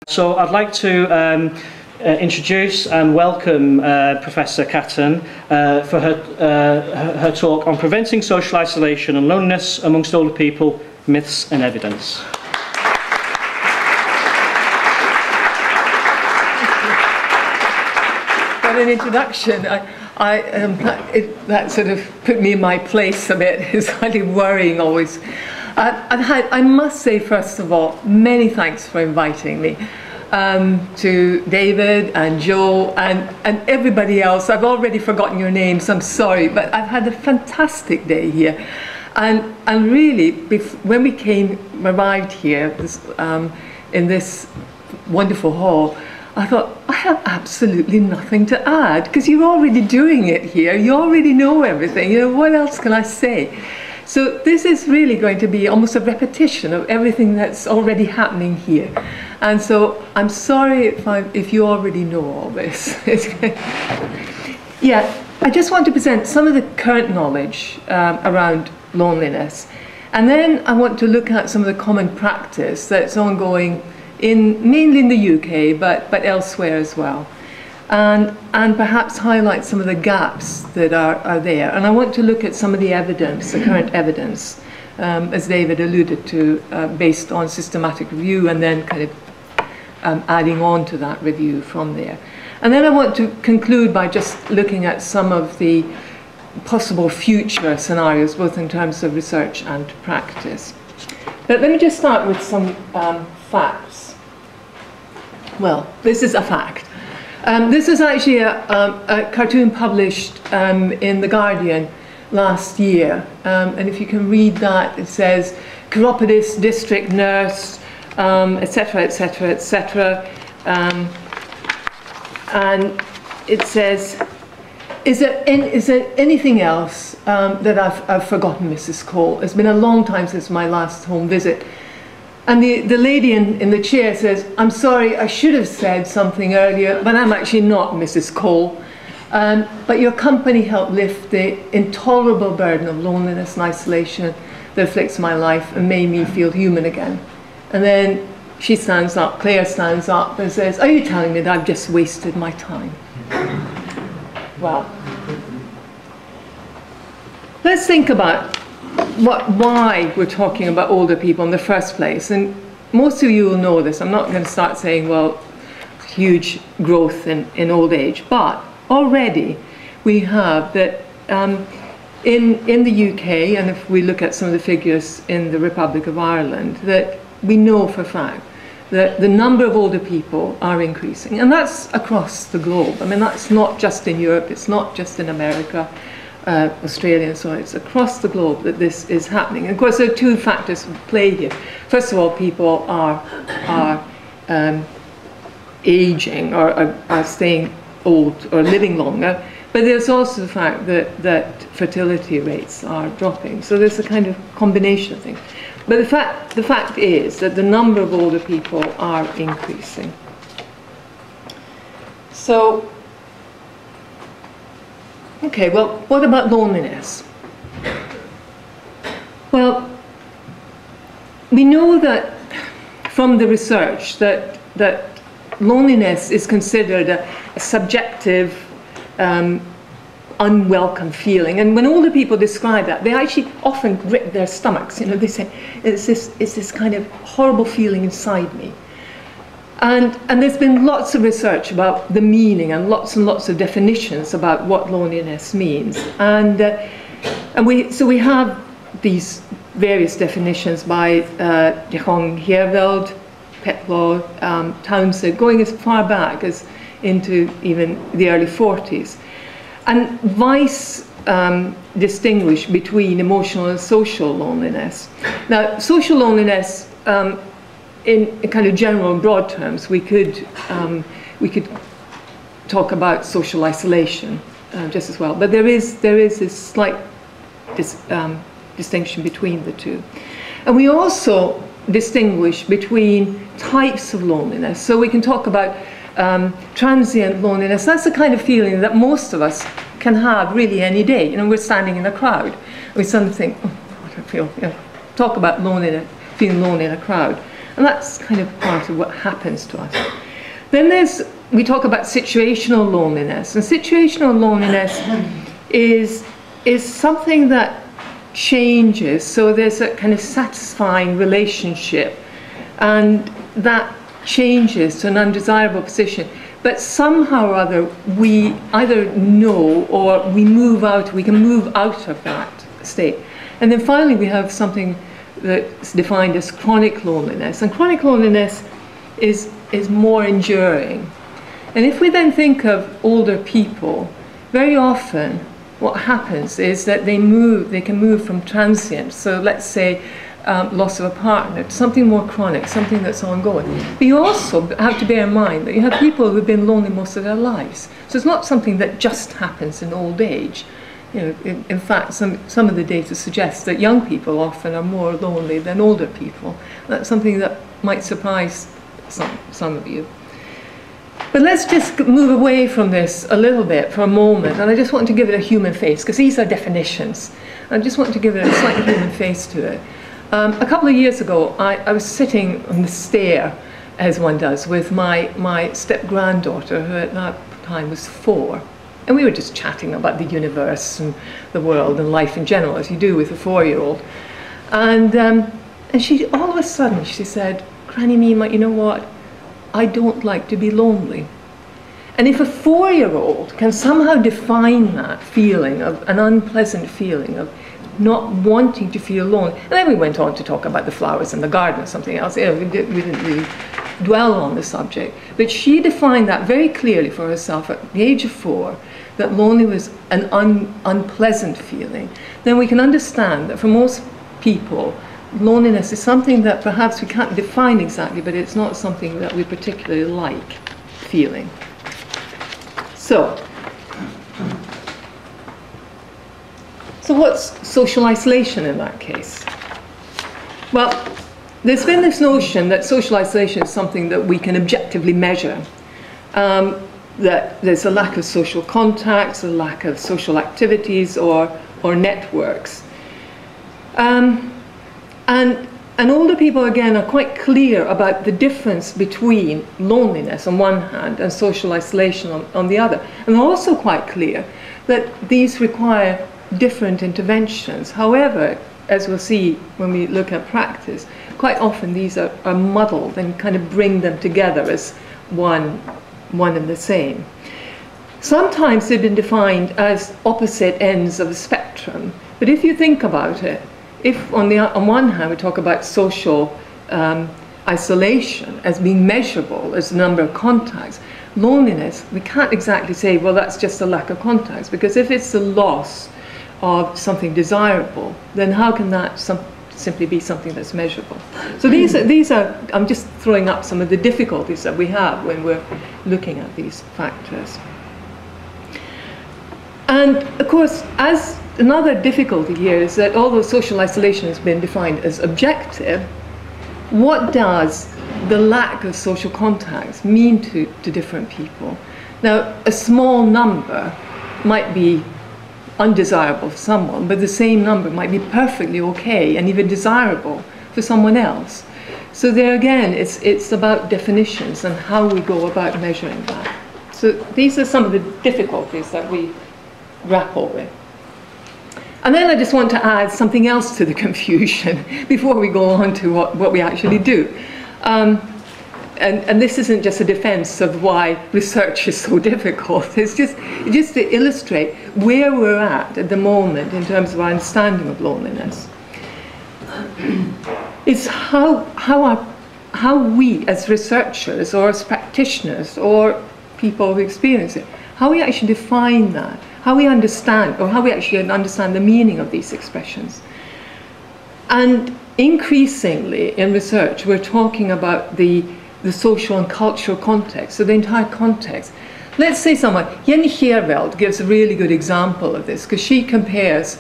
So I'd like to introduce and welcome Professor Cattan for her talk on preventing social isolation and loneliness amongst older people, myths and evidence. What an introduction. That sort of put me in my place a bit. It's slightly worrying always. I must say, first of all, many thanks for inviting me. To David and Joe and everybody else. I've already forgotten your names, I'm sorry, but I've had a fantastic day here. And really, when we arrived here in this wonderful hall, I thought, I have absolutely nothing to add, because you're already doing it here. You already know everything. You know, what else can I say? So this is really going to be almost a repetition of everything that's already happening here. And so I'm sorry if you already know all this. Yeah, I just want to present some of the current knowledge around loneliness. And then I want to look at some of the common practice that's ongoing mainly in the UK, but elsewhere as well. And perhaps highlight some of the gaps that are there. And I want to look at some of the evidence, the current evidence, as David alluded to, based on systematic review, and then kind of adding on to that review from there. And then I want to conclude by just looking at some of the possible future scenarios, both in terms of research and practice. But let me just start with some facts. Well, this is a fact. This is actually a cartoon published in The Guardian last year. And if you can read that, it says, Chiropodist district nurse, etc., etc., etc. And it says, is there anything else that I've forgotten, Mrs. Cole? It's been a long time since my last home visit. And the lady in the chair says, I'm sorry, I should have said something earlier, but I'm actually not Mrs. Cole. But your company helped lift the intolerable burden of loneliness and isolation that afflicts my life and made me feel human again. And then she stands up, Claire stands up and says, are you telling me that I've just wasted my time? Well, let's think about why we're talking about older people in the first place. And most of you will know this. I'm not going to start saying, well, huge growth in old age. But already we have that in the UK, and if we look at some of the figures in the Republic of Ireland, that we know for a fact that the number of older people are increasing. And that's across the globe. I mean, that's not just in Europe. It's not just in America. Australia and so on. It's across the globe that this is happening. And of course, there are two factors at play here. First of all, people are aging or are staying old or living longer, but there's also the fact that fertility rates are dropping. So there's a kind of combination of things. But the fact is that the number of older people are increasing. So, okay, well, what about loneliness? Well, we know that from the research that loneliness is considered a subjective, unwelcome feeling. And when older people describe that, they actually often grip their stomachs. You know, they say, it's this kind of horrible feeling inside me. And there's been lots of research about the meaning and lots of definitions about what loneliness means. And we have these various definitions by De Jong, Heerveld, Petlaw, Townsend, going as far back as into even the early 40s. And Weiss distinguished between emotional and social loneliness. Now, social loneliness, in kind of general and broad terms, we could talk about social isolation just as well. But there is this slight distinction between the two. And we also distinguish between types of loneliness. So we can talk about transient loneliness. That's the kind of feeling that most of us can have really any day. You know, we're standing in a crowd. We suddenly think, oh, I don't feel, you know, talk about loneliness, feeling lonely in a crowd. And that's kind of part of what happens to us. Then we talk about situational loneliness. And situational loneliness is something that changes. So there's a kind of satisfying relationship, and that changes to an undesirable position. But somehow or other, we either know or we can move out of that state. And then finally, we have something that's defined as chronic loneliness. And chronic loneliness is more enduring. And if we then think of older people, very often what happens is that they can move from transient, so let's say loss of a partner, to something more chronic, something that's ongoing. But you also have to bear in mind that you have people who've been lonely most of their lives. So it's not something that just happens in old age. You know, in fact, some of the data suggests that young people often are more lonely than older people. That's something that might surprise some of you. But let's just move away from this a little bit for a moment, and I just want to give it a human face, because these are definitions. I just want to give it a slightly human face to it. A couple of years ago, I was sitting on the stair, as one does, with my step-granddaughter, who at that time was 4. And we were just chatting about the universe and the world and life in general, as you do with a 4-year-old. And she, all of a sudden, she said, "Granny Mima, you know what? I don't like to be lonely." And if a 4-year-old can somehow define that feeling of an unpleasant feeling of not wanting to feel lonely, and then we went on to talk about the flowers in the garden or something else. You know, we didn't really dwell on the subject, but she defined that very clearly for herself at the age of 4, that lonely was an unpleasant feeling. Then we can understand that for most people, loneliness is something that perhaps we can't define exactly, but it's not something that we particularly like feeling. So what's social isolation in that case? Well, there's been this notion that social isolation is something that we can objectively measure. That there's a lack of social contacts, a lack of social activities or networks. And older people, again, are quite clear about the difference between loneliness on one hand and social isolation on the other. And they're also quite clear that these require different interventions. However, as we'll see when we look at practice, quite often these are muddled and kind of bring them together as one and the same. Sometimes they've been defined as opposite ends of the spectrum. But if you think about it, if on one hand we talk about social isolation as being measurable as the number of contacts, loneliness, we can't exactly say, well, that's just a lack of contacts, because if it's the loss of something desirable, then how can that simply be something that's measurable? So these are, I'm just throwing up some of the difficulties that we have when we're looking at these factors. And of course, as another difficulty here is that although social isolation has been defined as objective, what does the lack of social contacts mean to different people? Now, a small number might be undesirable for someone, but the same number might be perfectly okay and even desirable for someone else. So there again, it's about definitions and how we go about measuring that. So these are some of the difficulties that we grapple with. And then I just want to add something else to the confusion before we go on to what we actually do. And this isn't just a defense of why research is so difficult. It's just to illustrate where we're at the moment in terms of our understanding of loneliness. It's how we as researchers or as practitioners or people who experience it, how we actually define that, how we understand, or how we actually understand the meaning of these expressions. And increasingly in research, we're talking about the social and cultural context, so the entire context. Let's say someone, Jenny Herveld gives a really good example of this, because she compares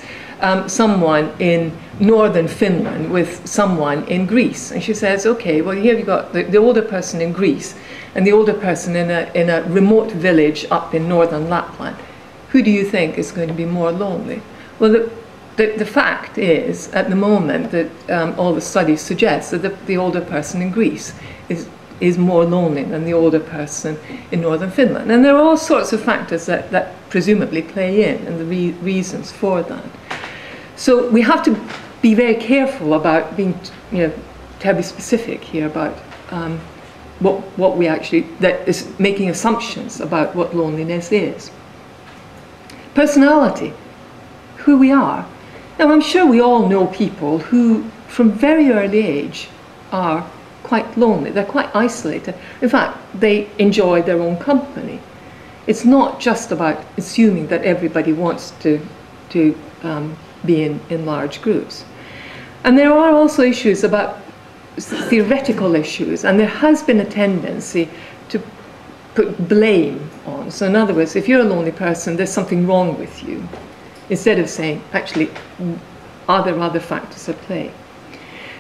someone in northern Finland with someone in Greece. And she says, okay, well, here you've got the older person in Greece and the older person in a remote village up in northern Lapland. Who do you think is going to be more lonely? Well, the fact is, at the moment, that all the studies suggest that the older person in Greece is more lonely than the older person in northern Finland. And there are all sorts of factors that presumably play in, and the reasons for that. So we have to be very careful about being, terribly specific here about what we actually, that is making assumptions about what loneliness is. Personality, who we are. Now, I'm sure we all know people who, from very early age, are quite lonely. They're quite isolated. In fact, they enjoy their own company. It's not just about assuming that everybody wants to be in large groups. And there are also issues about theoretical issues, and there has been a tendency to put blame on. So in other words, if you're a lonely person, there's something wrong with you, instead of saying, actually, are there other factors at play?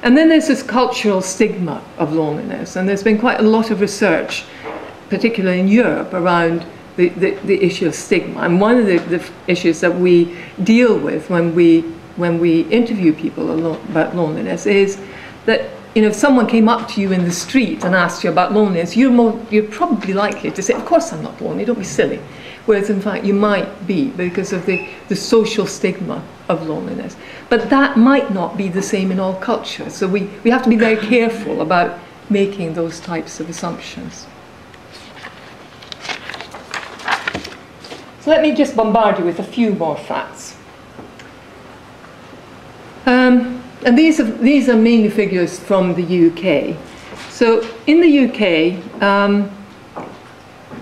And then there's this cultural stigma of loneliness, and there's been quite a lot of research, particularly in Europe, around the issue of stigma. And one of the issues that we deal with when we interview people about loneliness is that, if someone came up to you in the street and asked you about loneliness, you're probably likely to say, of course I'm not lonely, don't be silly. Whereas in fact you might be, because of the social stigma of loneliness. But that might not be the same in all cultures. So we have to be very careful about making those types of assumptions. So let me just bombard you with a few more facts. And these are mainly figures from the UK. So in the UK,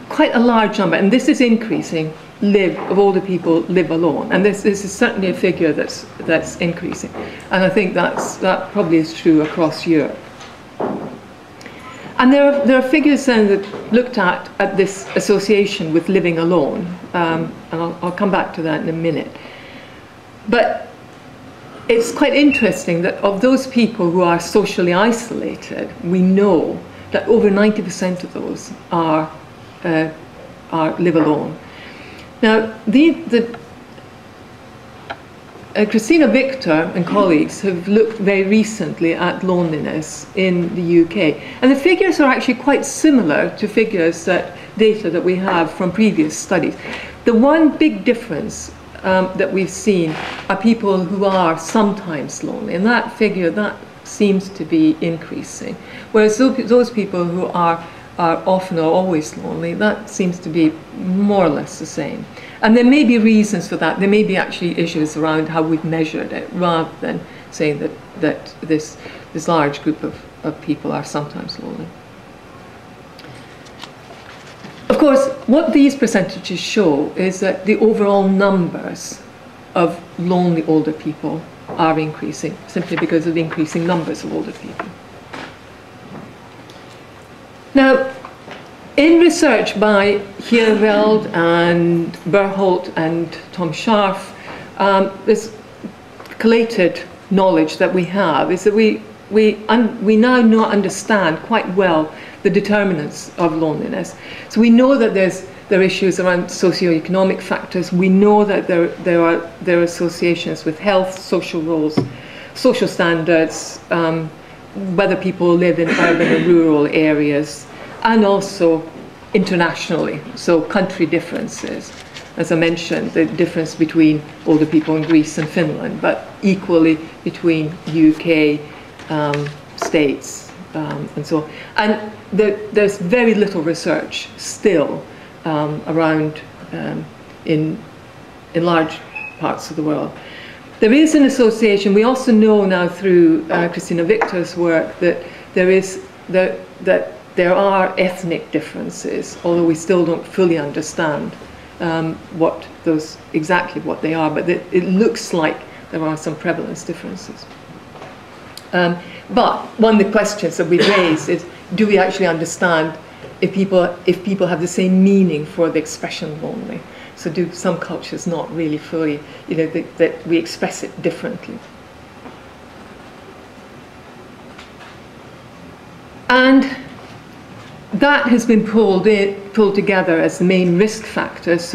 quite a large number, and this is increasing, of older people live alone. And this is certainly a figure that's increasing. And I think that probably is true across Europe. And there are figures then that looked at this association with living alone. And I'll come back to that in a minute. But it's quite interesting that of those people who are socially isolated, we know that over 90% of those live alone. Now, Christina Victor and colleagues have looked very recently at loneliness in the UK, and the figures are actually quite similar to data that we have from previous studies. The one big difference that we've seen are people who are sometimes lonely, and that figure seems to be increasing, whereas those people who are often or always lonely, that seems to be more or less the same. And there may be reasons for that. There may be actually issues around how we've measured it, rather than saying that this large group of people are sometimes lonely. Of course, what these percentages show is that the overall numbers of lonely older people are increasing, simply because of increasing numbers of older people. Now, in research by Heerveld and Berholt and Tom Scharf, this collated knowledge that we have is that we now understand quite well the determinants of loneliness. So we know that there are issues around socioeconomic factors. We know that there are associations with health, social roles, social standards, whether people live in urban or rural areas, and also internationally, so country differences. As I mentioned, the difference between older people in Greece and Finland, but equally between UK states and so on. And there's very little research still around in large parts of the world. There is an association. We also know now through Christina Victor's work that there are ethnic differences, although we still don't fully understand exactly what they are, but it looks like there are some prevalence differences. But one of the questions that we raise is, do we actually understand if people have the same meaning for the expression lonely? So do some cultures not really fully, that we express it differently? And that has been pulled together as the main risk factors. So